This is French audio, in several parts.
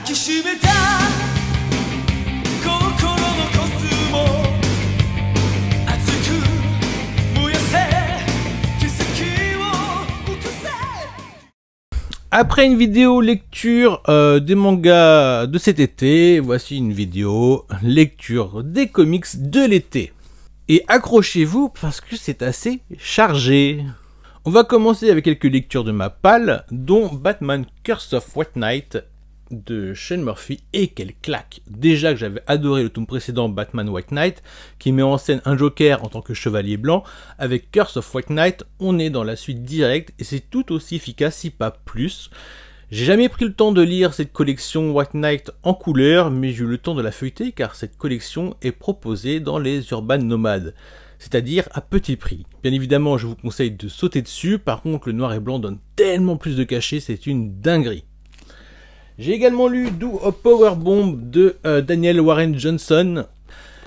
きしめた心のコスモ熱く燃やせ奇跡を起こせ。 Après une vidéo lecture des mangas de cet été, voici une vidéo lecture des comics de l'été. Et accrochez-vous parce que c'est assez chargé. On va commencer avec quelques lectures de ma palle, dont Batman Curse of White Knight de Sean Murphy, et quelle claque! Déjà que j'avais adoré le tome précédent Batman White Knight, qui met en scène un Joker en tant que chevalier blanc, avec Curse of White Knight, on est dans la suite directe, et c'est tout aussi efficace, si pas plus. J'ai jamais pris le temps de lire cette collection White Knight en couleur, mais j'ai eu le temps de la feuilleter, car cette collection est proposée dans les Urban Nomades, c'est-à-dire à petit prix. Bien évidemment, je vous conseille de sauter dessus, par contre le noir et blanc donne tellement plus de cachet, c'est une dinguerie. J'ai également lu Do a Power Bomb de Daniel Warren Johnson.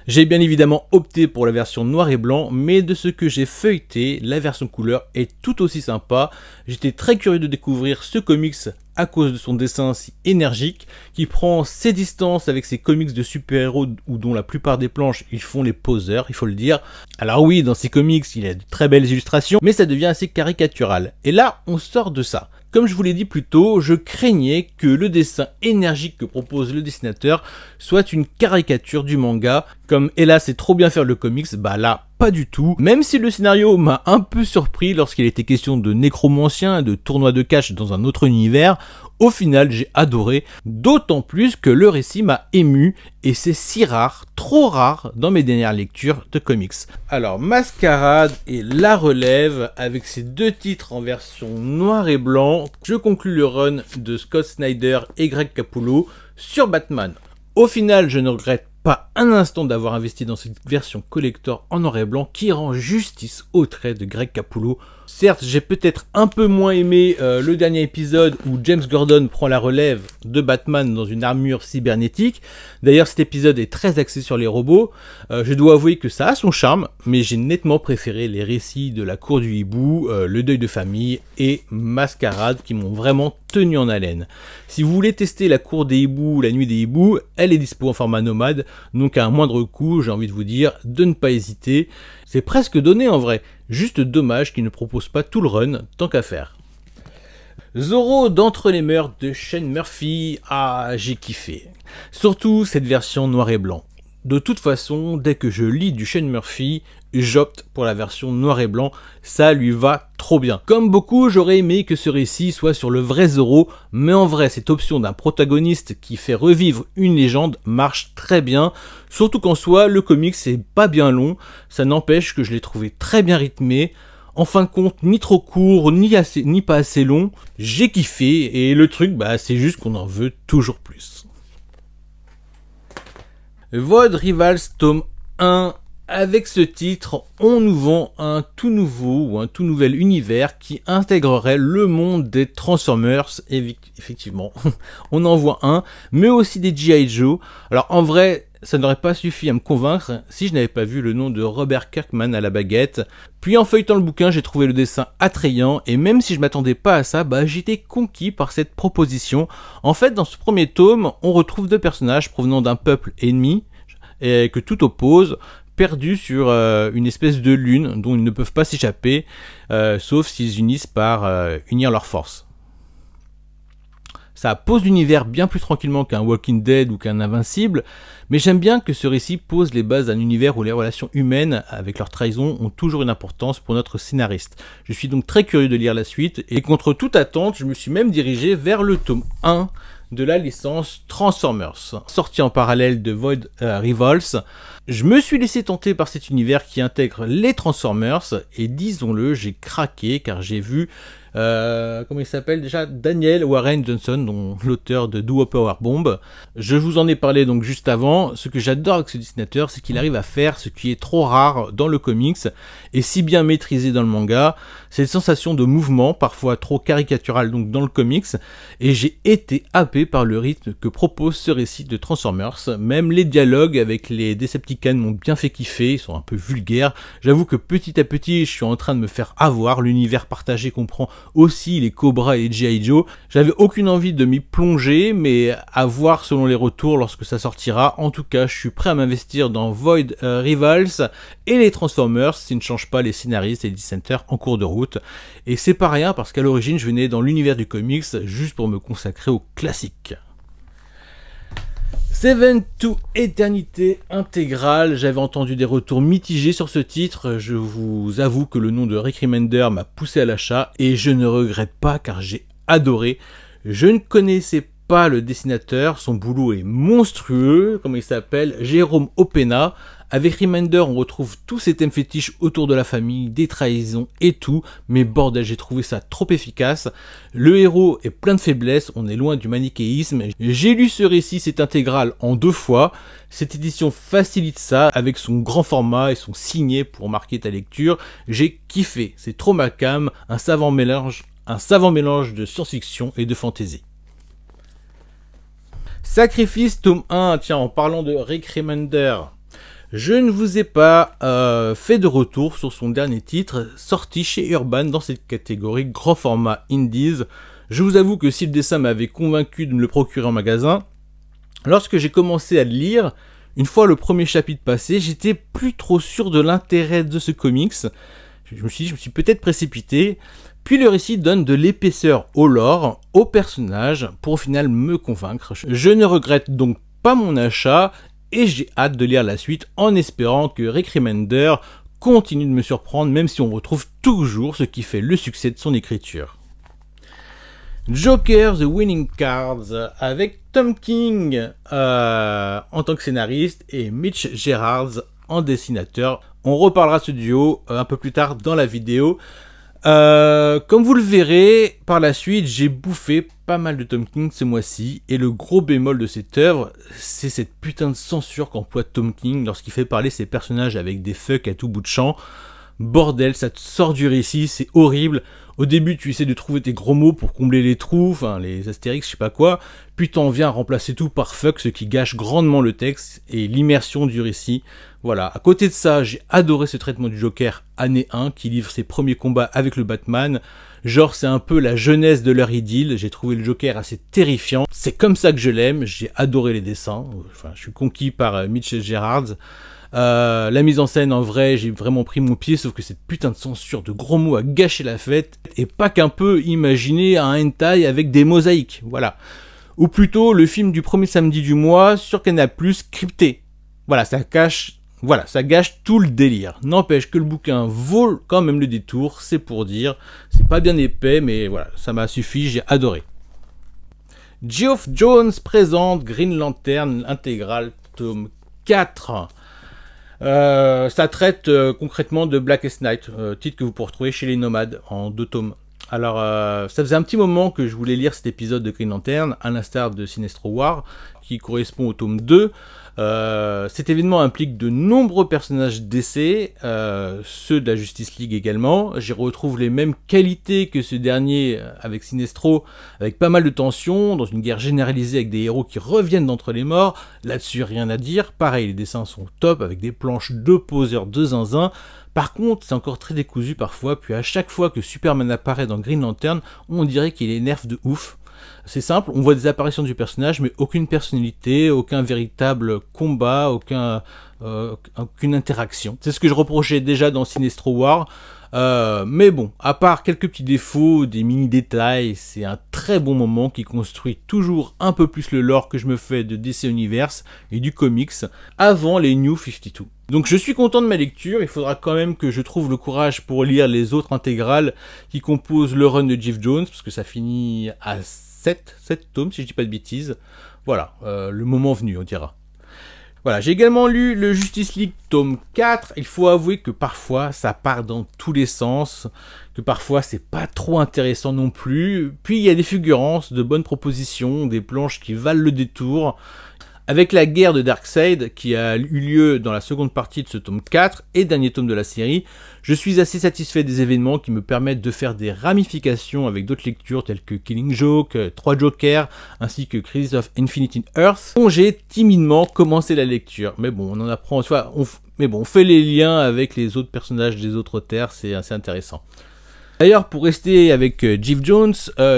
J'ai bien évidemment opté pour la version noir et blanc, mais de ce que j'ai feuilleté, la version couleur est tout aussi sympa. J'étais très curieux de découvrir ce comics à cause de son dessin si énergique, qui prend ses distances avec ses comics de super-héros ou dont la plupart des planches ils font les poseurs, il faut le dire. Alors oui, dans ces comics il y a de très belles illustrations, mais ça devient assez caricatural. Et là, on sort de ça. Comme je vous l'ai dit plus tôt, je craignais que le dessin énergique que propose le dessinateur soit une caricature du manga. Comme hélas c'est trop bien faire le comics, bah là pas du tout. Même si le scénario m'a un peu surpris lorsqu'il était question de nécromanciens et de tournois de catch dans un autre univers, au final j'ai adoré, d'autant plus que le récit m'a ému et c'est si rare, trop rare dans mes dernières lectures de comics. Alors Masquerade et La Relève, avec ces deux titres en version noir et blanc, je conclus le run de Scott Snyder et Greg Capullo sur Batman. Au final, je ne regrette pas un instant d'avoir investi dans cette version collector en noir et blanc qui rend justice au trait de Greg Capullo. Certes, j'ai peut-être un peu moins aimé le dernier épisode où James Gordon prend la relève de Batman dans une armure cybernétique. D'ailleurs, cet épisode est très axé sur les robots. Je dois avouer que ça a son charme, mais j'ai nettement préféré les récits de la cour du hibou, le deuil de famille et Masquerade qui m'ont vraiment tenu en haleine. Si vous voulez tester la cour des hiboux, la nuit des hiboux, elle est dispo en format nomade, donc à un moindre coût, j'ai envie de vous dire de ne pas hésiter. C'est presque donné en vrai, juste dommage qu'il ne propose pas tout le run, tant qu'à faire. Zorro d'Entre les Meurtres de Sean Murphy, ah j'ai kiffé. Surtout cette version noir et blanc. De toute façon, dès que je lis du Sean Murphy, j'opte pour la version noir et blanc, ça lui va trop bien. Comme beaucoup, j'aurais aimé que ce récit soit sur le vrai Zorro, mais en vrai, cette option d'un protagoniste qui fait revivre une légende marche très bien, surtout qu'en soi, le comic c'est pas bien long, ça n'empêche que je l'ai trouvé très bien rythmé. En fin de compte, ni trop court, ni pas assez long, j'ai kiffé, et le truc, bah, c'est juste qu'on en veut toujours plus. Void Rivals tome 1, avec ce titre, on nous vend un tout nouveau ou un tout nouvel univers qui intégrerait le monde des Transformers, effectivement, on en voit un, mais aussi des G.I. Joe. Alors en vrai, ça n'aurait pas suffi à me convaincre si je n'avais pas vu le nom de Robert Kirkman à la baguette. Puis en feuilletant le bouquin, j'ai trouvé le dessin attrayant, et même si je m'attendais pas à ça, bah j'étais conquis par cette proposition. En fait, dans ce premier tome, on retrouve deux personnages provenant d'un peuple ennemi, et que tout oppose, perdus sur une espèce de lune dont ils ne peuvent pas s'échapper, sauf s'ils unissent par unir leurs forces. Ça pose l'univers bien plus tranquillement qu'un Walking Dead ou qu'un Invincible, mais j'aime bien que ce récit pose les bases d'un univers où les relations humaines avec leur trahison ont toujours une importance pour notre scénariste. Je suis donc très curieux de lire la suite, et contre toute attente, je me suis même dirigé vers le tome 1 de la licence Transformers. Sorti en parallèle de Void Rivals, je me suis laissé tenter par cet univers qui intègre les Transformers, et disons-le, j'ai craqué car j'ai vu comment il s'appelle déjà, Daniel Warren Johnson, dont l'auteur de Do a Power Bomb. Je vous en ai parlé donc juste avant. Ce que j'adore avec ce dessinateur, c'est qu'il arrive à faire ce qui est trop rare dans le comics et si bien maîtrisé dans le manga. Cette sensation de mouvement, parfois trop caricatural donc dans le comics, et j'ai été happé par le rythme que propose ce récit de Transformers. Même les dialogues avec les Decepticons m'ont bien fait kiffer, ils sont un peu vulgaires. J'avoue que petit à petit, je suis en train de me faire avoir. L'univers partagé comprend aussi les Cobra et les G.I. Joe. J'avais aucune envie de m'y plonger, mais à voir selon les retours lorsque ça sortira. En tout cas, je suis prêt à m'investir dans Void Rivals et les Transformers, s'ils ne changent pas les scénaristes et les designers en cours de route. Et c'est pas rien, parce qu'à l'origine, je venais dans l'univers du comics juste pour me consacrer aux classiques. Seven to Eternité intégrale, j'avais entendu des retours mitigés sur ce titre, je vous avoue que le nom de Rick Remender m'a poussé à l'achat et je ne regrette pas car j'ai adoré. Je ne connaissais pas le dessinateur, son boulot est monstrueux, comme il s'appelle, Jérôme Opena. Avec Remender, on retrouve tous ces thèmes fétiches autour de la famille, des trahisons et tout, mais bordel, j'ai trouvé ça trop efficace. Le héros est plein de faiblesses, on est loin du manichéisme. J'ai lu ce récit, cette intégrale, en 2 fois. Cette édition facilite ça, avec son grand format et son signet pour marquer ta lecture. J'ai kiffé, c'est trop ma came, un savant mélange de science-fiction et de fantasy. Sacrifice, tome 1, tiens, en parlant de Rick Remender, je ne vous ai pas fait de retour sur son dernier titre, sorti chez Urban dans cette catégorie grand format Indies. Je vous avoue que si le dessin m'avait convaincu de me le procurer en magasin, lorsque j'ai commencé à le lire, une fois le premier chapitre passé, j'étais plus trop sûr de l'intérêt de ce comics. Je me suis peut-être précipité. Puis le récit donne de l'épaisseur au lore, aux personnages, pour au final me convaincre. Je ne regrette donc pas mon achat, et j'ai hâte de lire la suite en espérant que Rick Remender continue de me surprendre, même si on retrouve toujours ce qui fait le succès de son écriture. Joker, The Winning Cards, avec Tom King en tant que scénariste et Mitch Gerards en dessinateur. On reparlera de ce duo un peu plus tard dans la vidéo. Comme vous le verrez, par la suite, j'ai bouffé pas mal de Tom King ce mois-ci, et le gros bémol de cette œuvre, c'est cette putain de censure qu'emploie Tom King lorsqu'il fait parler ses personnages avec des fucks à tout bout de champ. Bordel, ça te sort du récit, c'est horrible. Au début, tu essaies de trouver tes gros mots pour combler les trous, enfin les astérix, je sais pas quoi, puis t'en viens à remplacer tout par fuck, ce qui gâche grandement le texte et l'immersion du récit. Voilà, à côté de ça, j'ai adoré ce traitement du Joker année 1, qui livre ses premiers combats avec le Batman. Genre, c'est un peu la jeunesse de leur idylle, j'ai trouvé le Joker assez terrifiant. C'est comme ça que je l'aime, j'ai adoré les dessins, enfin, je suis conquis par Mitch Gerards. La mise en scène, en vrai, j'ai vraiment pris mon pied, sauf que cette putain de censure de gros mots a gâché la fête, et pas qu'un peu imaginer un hentai avec des mosaïques, voilà. Ou plutôt le film du premier samedi du mois sur Canal+, crypté. Voilà, ça gâche tout le délire. N'empêche que le bouquin vaut quand même le détour, c'est pour dire. C'est pas bien épais, mais voilà, ça m'a suffi, j'ai adoré. Geoff Jones présente Green Lantern, l'intégrale, tome 4. Ça traite concrètement de Blackest Night, titre que vous pourrez retrouver chez les Nomades en 2 tomes. Alors, ça faisait un petit moment que je voulais lire cet épisode de Green Lantern, à l'instar de Sinestro War, qui correspond au tome 2. Cet événement implique de nombreux personnages d'essai, ceux de la Justice League également. J'y retrouve les mêmes qualités que ce dernier avec Sinestro, avec pas mal de tensions, dans une guerre généralisée avec des héros qui reviennent d'entre les morts. Là-dessus, rien à dire. Pareil, les dessins sont top, avec des planches de poseurs de zinzin. Par contre, c'est encore très décousu parfois, puis à chaque fois que Superman apparaît dans Green Lantern, on dirait qu'il est nerf de ouf. C'est simple, on voit des apparitions du personnage, mais aucune personnalité, aucun véritable combat, aucune interaction. C'est ce que je reprochais déjà dans Sinestro War. Mais bon, à part quelques petits défauts, des mini-détails, c'est un très bon moment qui construit toujours un peu plus le lore que je me fais de DC Universe et du comics avant les New 52. Donc je suis content de ma lecture, il faudra quand même que je trouve le courage pour lire les autres intégrales qui composent le run de Geoff Jones, parce que ça finit à 7 tomes si je dis pas de bêtises. Voilà, le moment venu on dira. Voilà, j'ai également lu le Justice League tome 4, il faut avouer que parfois ça part dans tous les sens, que parfois c'est pas trop intéressant non plus, puis il y a des fulgurances, de bonnes propositions, des planches qui valent le détour. Avec la guerre de Darkseid qui a eu lieu dans la seconde partie de ce tome 4 et dernier tome de la série, je suis assez satisfait des événements qui me permettent de faire des ramifications avec d'autres lectures telles que Killing Joke, 3 Jokers, ainsi que Crisis of Infinite Earth, dont j'ai timidement commencé la lecture. Mais bon, on en apprend, on fait les liens avec les autres personnages des autres terres, c'est assez intéressant. D'ailleurs, pour rester avec Geoff Johns,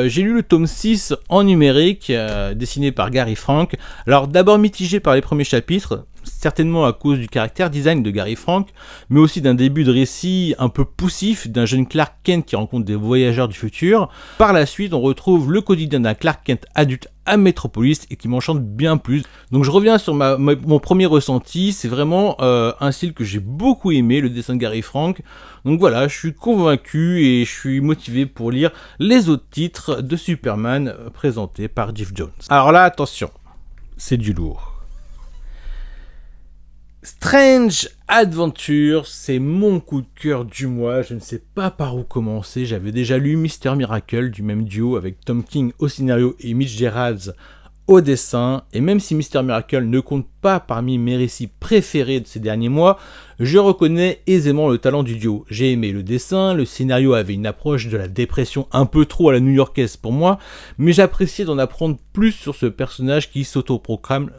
j'ai lu le tome 6 en numérique, dessiné par Gary Frank. Alors d'abord mitigé par les premiers chapitres, certainement à cause du caractère design de Gary Frank, mais aussi d'un début de récit un peu poussif d'un jeune Clark Kent qui rencontre des voyageurs du futur. Par la suite, on retrouve le quotidien d'un Clark Kent adulte à Metropolis et qui m'enchante bien plus. Donc je reviens sur mon premier ressenti, c'est vraiment un style que j'ai beaucoup aimé, le dessin de Gary Frank. Donc voilà, je suis convaincu et je suis motivé pour lire les autres titres de Superman présentés par Geoff Johns. Alors là, attention, c'est du lourd. Strange Adventure, c'est mon coup de cœur du mois, je ne sais pas par où commencer. J'avais déjà lu Mr. Miracle du même duo avec Tom King au scénario et Mitch Gerads au dessin, et même si Mr. Miracle ne compte pas parmi mes récits préférés de ces derniers mois, je reconnais aisément le talent du duo. J'ai aimé le dessin, le scénario avait une approche de la dépression un peu trop à la new-yorkaise pour moi, mais j'appréciais d'en apprendre plus sur ce personnage qui s'autoproclame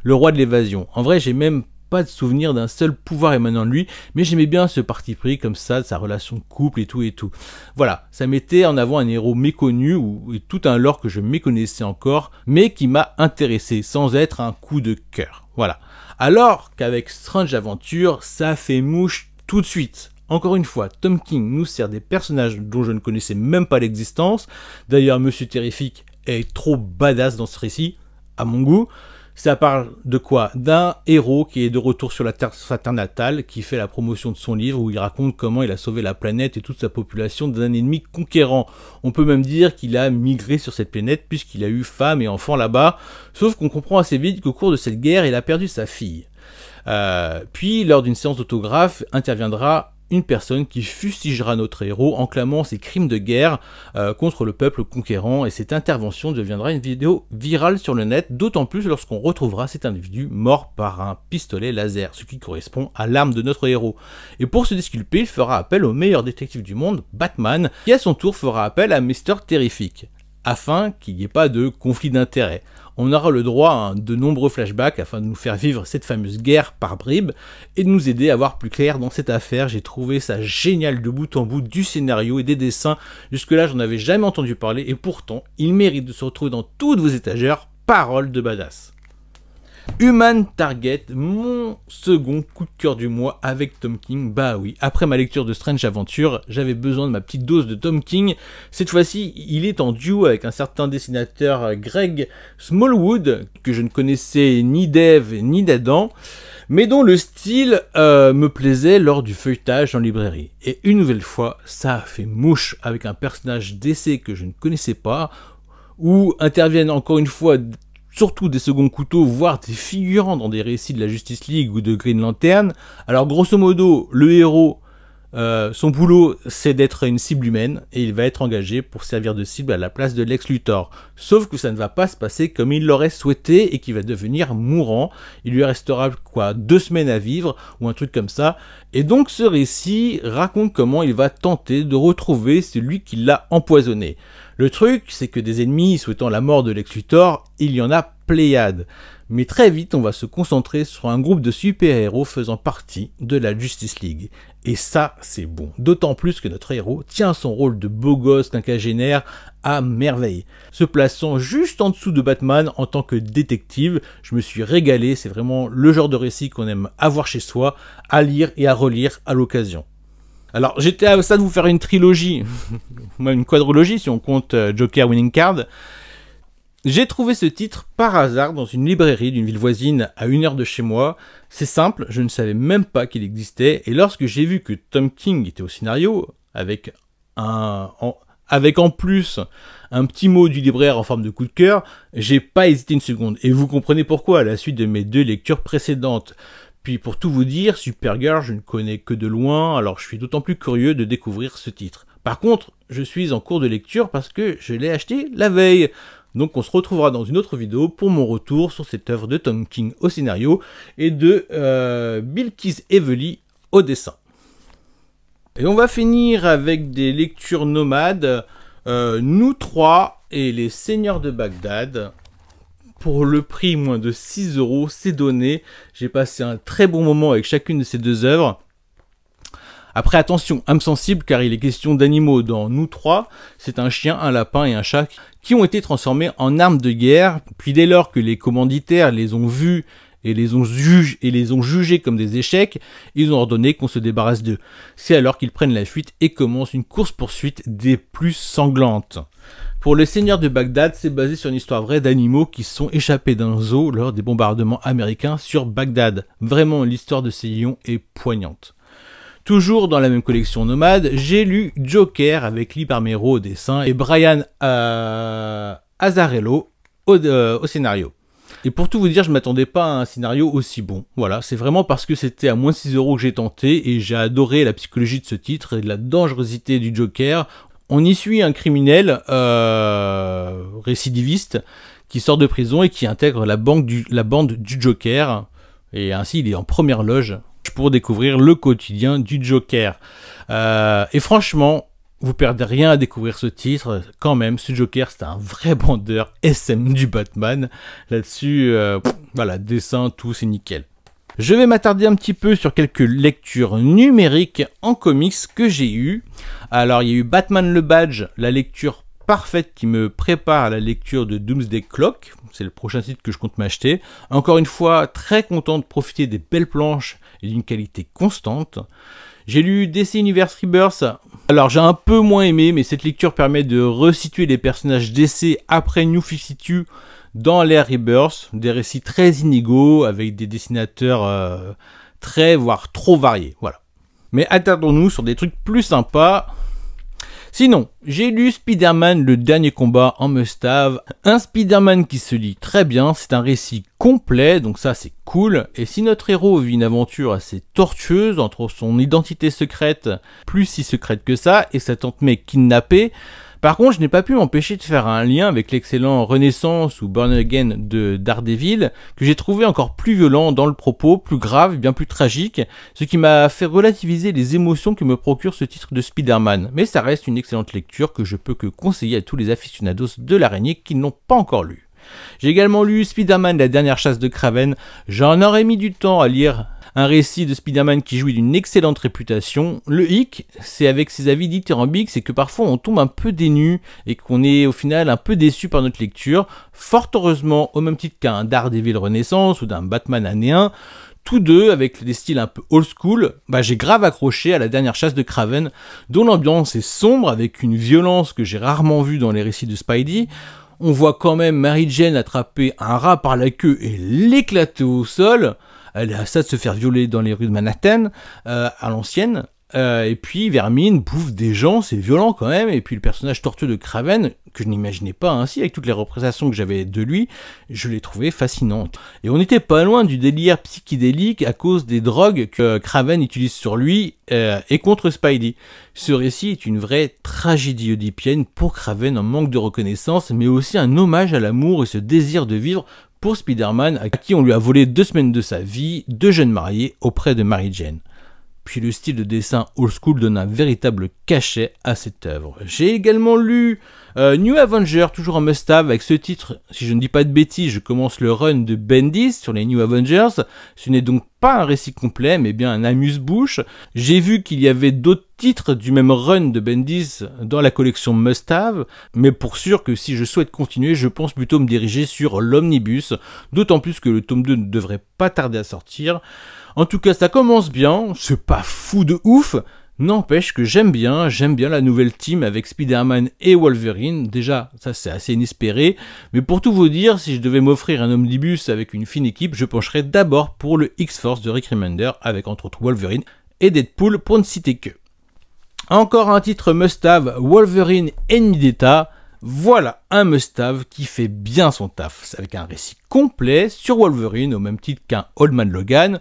le roi de l'évasion. En vrai, j'ai même pas de souvenir d'un seul pouvoir émanant de lui, mais j'aimais bien ce parti pris comme ça, de sa relation de couple et tout. Voilà, ça mettait en avant un héros méconnu et tout un lore que je méconnaissais encore, mais qui m'a intéressé sans être un coup de cœur. Voilà. Alors qu'avec Strange Adventure, ça fait mouche tout de suite. Encore une fois, Tom King nous sert des personnages dont je ne connaissais même pas l'existence. D'ailleurs, Monsieur Terrifique est trop badass dans ce récit, à mon goût. Ça parle de quoi? D'un héros qui est de retour sur sa terre natale, qui fait la promotion de son livre où il raconte comment il a sauvé la planète et toute sa population d'un ennemi conquérant. On peut même dire qu'il a migré sur cette planète puisqu'il a eu femme et enfants là-bas, sauf qu'on comprend assez vite qu'au cours de cette guerre, il a perdu sa fille. Puis, lors d'une séance d'autographe, interviendra une personne qui fustigera notre héros en clamant ses crimes de guerre contre le peuple conquérant, et cette intervention deviendra une vidéo virale sur le net, d'autant plus lorsqu'on retrouvera cet individu mort par un pistolet laser, ce qui correspond à l'arme de notre héros. Et pour se disculper, il fera appel au meilleur détective du monde, Batman, qui à son tour fera appel à Mr. Terrific, afin qu'il n'y ait pas de conflit d'intérêts. On aura le droit à de nombreux flashbacks afin de nous faire vivre cette fameuse guerre par bribes et de nous aider à voir plus clair dans cette affaire. J'ai trouvé ça génial de bout en bout, du scénario et des dessins. Jusque-là, j'en avais jamais entendu parler et pourtant, il mérite de se retrouver dans toutes vos étagères. Parole de badass. Human Target, mon second coup de cœur du mois avec Tom King. Bah oui, après ma lecture de Strange Adventure, j'avais besoin de ma petite dose de Tom King. Cette fois-ci, il est en duo avec un certain dessinateur Greg Smallwood, que je ne connaissais ni d'Eve ni d'Adam, mais dont le style me plaisait lors du feuilletage en librairie. Et une nouvelle fois, ça a fait mouche avec un personnage d'essai que je ne connaissais pas, où interviennent encore une fois surtout des seconds couteaux, voire des figurants dans des récits de la Justice League ou de Green Lantern. Alors grosso modo, le héros, son boulot c'est d'être une cible humaine, et il va être engagé pour servir de cible à la place de Lex Luthor. Sauf que ça ne va pas se passer comme il l'aurait souhaité, et qu'il va devenir mourant. Il lui restera quoi, 2 semaines à vivre, ou un truc comme ça. Et donc ce récit raconte comment il va tenter de retrouver celui qui l'a empoisonné. Le truc, c'est que des ennemis souhaitant la mort de Lex Luthor, il y en a pléiade. Mais très vite, on va se concentrer sur un groupe de super-héros faisant partie de la Justice League. Et ça, c'est bon. D'autant plus que notre héros tient son rôle de beau gosse quinquagénaire à merveille. Se plaçant juste en dessous de Batman en tant que détective, je me suis régalé. C'est vraiment le genre de récit qu'on aime avoir chez soi, à lire et à relire à l'occasion. Alors, j'étais à ça de vous faire une trilogie, une quadrologie si on compte Joker Winning Card. J'ai trouvé ce titre par hasard dans une librairie d'une ville voisine à 1 heure de chez moi. C'est simple, je ne savais même pas qu'il existait, et lorsque j'ai vu que Tom King était au scénario, avec en plus un petit mot du libraire en forme de coup de cœur, j'ai pas hésité une seconde. Et vous comprenez pourquoi à la suite de mes 2 lectures précédentes. Puis pour tout vous dire, Supergirl, je ne connais que de loin, alors je suis d'autant plus curieux de découvrir ce titre. Par contre, je suis en cours de lecture parce que je l'ai acheté la veille. Donc on se retrouvera dans une autre vidéo pour mon retour sur cette œuvre de Tom King au scénario et de Bilquis Evely au dessin. Et on va finir avec des lectures nomades, Nous 3 et les Seigneurs de Bagdad. Pour le prix moins de 6 €, c'est donné. J'ai passé un très bon moment avec chacune de ces 2 œuvres. Après attention, âme sensible car il est question d'animaux dans Nous trois, c'est un chien, un lapin et un chat qui ont été transformés en armes de guerre, puis dès lors que les commanditaires les ont vus et les ont jugés comme des échecs, ils ont ordonné qu'on se débarrasse d'eux. C'est alors qu'ils prennent la fuite et commencent une course-poursuite des plus sanglantes. Pour le Seigneur de Bagdad, c'est basé sur une histoire vraie d'animaux qui sont échappés d'un zoo lors des bombardements américains sur Bagdad. Vraiment, l'histoire de ces lions est poignante. Toujours dans la même collection nomade, j'ai lu Joker avec Lee Parmero au dessin et Brian Azzarello au scénario. Et pour tout vous dire, je m'attendais pas à un scénario aussi bon. Voilà, c'est vraiment parce que c'était à moins 6 € que j'ai tenté et j'ai adoré la psychologie de ce titre et la dangerosité du Joker. On y suit un criminel récidiviste qui sort de prison et qui intègre la bande du Joker. Et ainsi, il est en première loge pour découvrir le quotidien du Joker. Et franchement, vous perdez rien à découvrir ce titre. Quand même, ce Joker, c'est un vrai bandeur SM du Batman. Là-dessus, voilà, dessin, tout, c'est nickel. Je vais m'attarder un petit peu sur quelques lectures numériques en comics que j'ai eues. Alors, il y a eu Batman le Badge, la lecture parfaite qui me prépare à la lecture de Doomsday Clock. C'est le prochain titre que je compte m'acheter. Encore une fois, très content de profiter des belles planches et d'une qualité constante. J'ai lu DC Universe Rebirth. Alors, j'ai un peu moins aimé, mais cette lecture permet de resituer les personnages DC après New 52 dans l'ère Rebirth, des récits très inégaux, avec des dessinateurs très, voire trop variés, voilà. Mais attardons-nous sur des trucs plus sympas. Sinon, j'ai lu Spider-Man le dernier combat en must-have, un Spider-Man qui se lit très bien, c'est un récit complet, donc ça c'est cool, et si notre héros vit une aventure assez tortueuse entre son identité secrète, plus si secrète que ça, et sa tante May kidnappée, par contre, je n'ai pas pu m'empêcher de faire un lien avec l'excellent Renaissance ou Born Again de Daredevil, que j'ai trouvé encore plus violent dans le propos, plus grave, bien plus tragique, ce qui m'a fait relativiser les émotions que me procure ce titre de Spider-Man. Mais ça reste une excellente lecture que je peux que conseiller à tous les aficionados de l'araignée qui n'ont pas encore lu. J'ai également lu Spider-Man la dernière chasse de Kraven, j'en aurais mis du temps à lire un récit de Spider-Man qui jouit d'une excellente réputation. Le hic, c'est avec ses avis dithyrambiques, c'est que parfois on tombe un peu dénu et qu'on est au final un peu déçu par notre lecture. Fort heureusement, au même titre qu'un Daredevil Renaissance ou d'un Batman année 1, tous deux avec des styles un peu old school, j'ai grave accroché à la dernière chasse de Kraven, dont l'ambiance est sombre avec une violence que j'ai rarement vue dans les récits de Spidey. On voit quand même Mary Jane attraper un rat par la queue et l'éclater au sol. Elle est à ça de se faire violer dans les rues de Manhattan, à l'ancienne. Et puis Vermine bouffe des gens, c'est violent quand même. Et puis le personnage tortueux de Kraven, que je n'imaginais pas ainsi, avec toutes les représentations que j'avais de lui, je l'ai trouvé fascinante. Et on n'était pas loin du délire psychédélique à cause des drogues que Kraven utilise sur lui et contre Spidey. Ce récit est une vraie tragédie oedipienne pour Kraven en manque de reconnaissance, mais aussi un hommage à l'amour et ce désir de vivre pour Spider-Man, à qui on lui a volé 2 semaines de sa vie, 2 jeunes mariés auprès de Mary Jane. Puis le style de dessin old school donne un véritable cachet à cette œuvre. J'ai également lu New Avenger, toujours en must-have, avec ce titre, si je ne dis pas de bêtises, je commence le run de Bendis sur les New Avengers. Ce n'est donc pas un récit complet, mais bien un amuse-bouche. J'ai vu qu'il y avait d'autres titres du même run de Bendis dans la collection must-have, mais pour sûr que si je souhaite continuer, je pense plutôt me diriger sur l'Omnibus, d'autant plus que le tome 2 ne devrait pas tarder à sortir. En tout cas, ça commence bien, c'est pas fou de ouf, n'empêche que j'aime bien la nouvelle team avec Spider-Man et Wolverine. Déjà, ça c'est assez inespéré, mais pour tout vous dire, si je devais m'offrir un omnibus avec une fine équipe, je pencherais d'abord pour le X-Force de Rick Remender, avec entre autres Wolverine et Deadpool pour ne citer que. Encore un titre must-have, Wolverine Ennemi d'État. Voilà un must-have qui fait bien son taf, avec un récit complet sur Wolverine, au même titre qu'un Old Man Logan.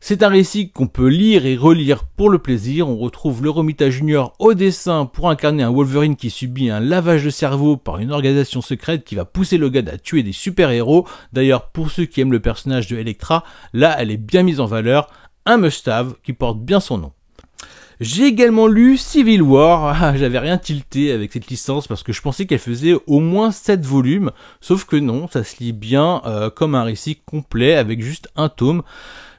C'est un récit qu'on peut lire et relire pour le plaisir. On retrouve le Romita Jr. au dessin pour incarner un Wolverine qui subit un lavage de cerveau par une organisation secrète qui va pousser Logan à tuer des super-héros. D'ailleurs, pour ceux qui aiment le personnage de Elektra, là elle est bien mise en valeur. Un must-have qui porte bien son nom. J'ai également lu Civil War, j'avais rien tilté avec cette licence parce que je pensais qu'elle faisait au moins 7 volumes, sauf que non, ça se lit bien comme un récit complet avec juste un tome.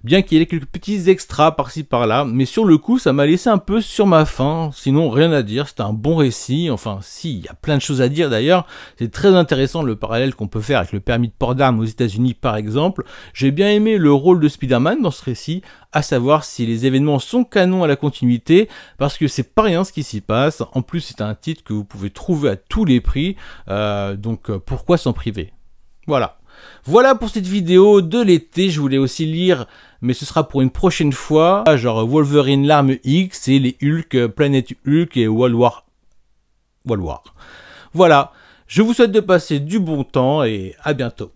bien qu'il y ait quelques petits extras par-ci par-là, mais sur le coup ça m'a laissé un peu sur ma faim, sinon rien à dire, c'était un bon récit, enfin si, il y a plein de choses à dire d'ailleurs, c'est très intéressant le parallèle qu'on peut faire avec le permis de port d'armes aux États-Unis par exemple. J'ai bien aimé le rôle de Spider-Man dans ce récit, à savoir si les événements sont canons à la continuité, parce que c'est pas rien ce qui s'y passe, en plus c'est un titre que vous pouvez trouver à tous les prix, donc pourquoi s'en priver? Voilà. Voilà pour cette vidéo de l'été, je voulais aussi lire, mais ce sera pour une prochaine fois, genre Wolverine l'arme X et les Hulk, Planète Hulk et World War. Voilà, je vous souhaite de passer du bon temps et à bientôt.